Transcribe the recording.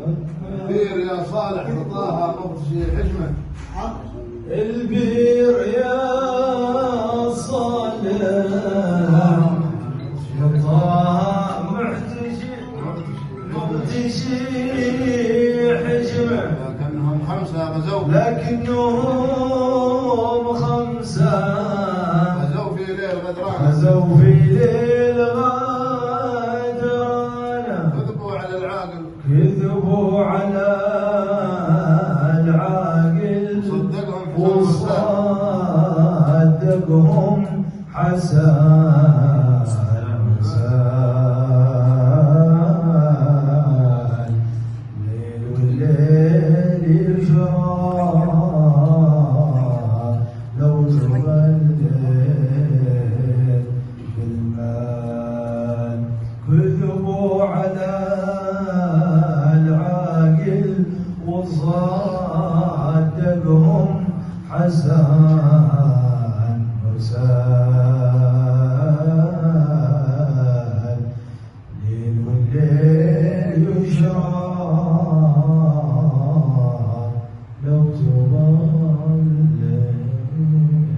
البير يا صالح رضاها مبتشي حجمه. البير يا صالح رضاها مبتشي حجمه. لكنهم خمسة غزوا غزوا في ليل غدران كذبوا على العاقل وصدقهم حسن ليل والليل يجرى لو تولد بالمال. كذبوا على العاقل وصدقهم حسن